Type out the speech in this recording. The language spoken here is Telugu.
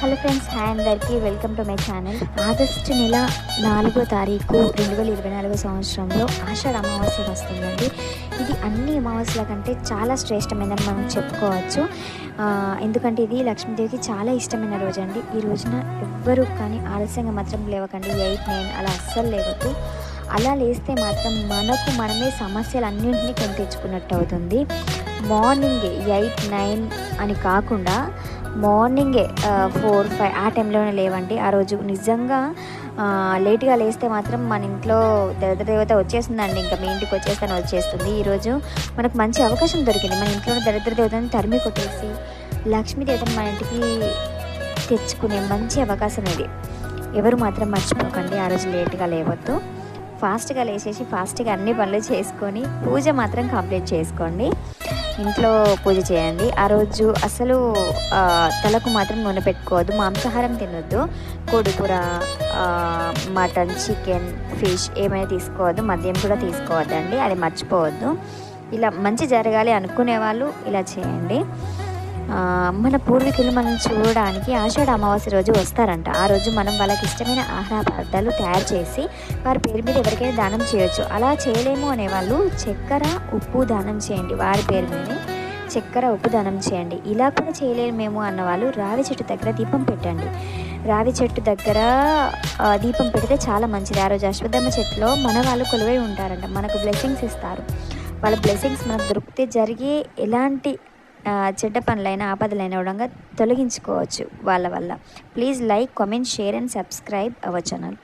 హలో ఫ్రెండ్స్, హాయ్ అందరికీ, welcome to my channel. August నెల 4వ తారీఖు 2024 సంవత్సరంలో ఆషాఢ అమావాస్య వస్తుందండి. ఇది అన్ని అమావాస్యల కంటే చాలా శ్రేష్టమైనదని మనం చెప్పుకోవచ్చు. ఎందుకంటే ఇది లక్ష్మీదేవికి చాలా ఇష్టమైన రోజు అండి. ఈ రోజున ఎవ్వరూ కానీ ఆలస్యంగా మాత్రం లేవకండి. 8, 9 అలా అస్సలు లేవద్దు. అలా లేస్తే మాత్రం మనమే సమస్యలన్నింటినీ కొని తెచ్చుకున్నట్టు అవుతుంది. మార్నింగే 8, 9 అని కాకుండా మార్నింగే 4, 5 ఆ టైంలోనే లేవండి. ఆ రోజు నిజంగా లేట్గా లేస్తే మాత్రం మన ఇంట్లో దరిద్ర దేవత వచ్చేస్తుందండి. ఇంకా మీ ఇంటికి వచ్చేస్తుంది. ఈరోజు మనకు మంచి అవకాశం దొరికింది. మన ఇంట్లో దరిద్ర దేవతని తరిమి కొట్టేసి లక్ష్మీదేవతని మన ఇంటికి తెచ్చుకునే మంచి అవకాశం ఇది. ఎవరు మాత్రం మర్చిపోకండి, ఆ రోజు లేట్గా లేవద్దు. ఫాస్ట్గా లేచేసి ఫాస్ట్గా అన్ని పనులు చేసుకొని పూజ మాత్రం కంప్లీట్ చేసుకోండి. ఇంట్లో పూజ చేయండి. ఆ రోజు అసలు తలకు మాత్రం నూనె పెట్టుకోవద్దు. మాంసాహారం తినొద్దు. కోడికూర, మటన్, చికెన్, ఫిష్ ఏమైనా తీసుకోవద్దు. మద్యం కూడా తీసుకోవద్దండి, అది మర్చిపోవద్దు. ఇలా మంచి జరగాలి అనుకునే వాళ్ళు ఇలా చేయండి. మన పూర్వీకులు మనం చూడడానికి ఆషాఢ అమావాస్య రోజు వస్తారంట. ఆ రోజు మనం వాళ్ళకి ఇష్టమైన ఆహార పదార్థాలు తయారు చేసి వారి పేరు మీద ఎవరికైనా దానం చేయొచ్చు. అలా చేయలేము అనేవాళ్ళు చక్కెర, ఉప్పు దానం చేయండి. వారి పేరు మీదే చక్కెర, ఉప్పు దానం చేయండి. ఇలా కూడా చేయలేమేమో అన్నవాళ్ళు రావి చెట్టు దగ్గర దీపం పెట్టండి. రావి చెట్టు దగ్గర దీపం పెడితే చాలా మంచిది. ఆ రోజు అశ్వత్థామ చెట్టులో మన వాళ్ళు కొలువై ఉంటారంట. మనకు బ్లెస్సింగ్స్ ఇస్తారు. వాళ్ళ బ్లెస్సింగ్స్ మనకు దొరికితే జరిగే ఎలాంటి చెడ్డ పనులైనా ఆపదలైన విధంగా తొలగించుకోవచ్చు వాళ్ళ వల్ల. Please like, comment, share and subscribe our channel.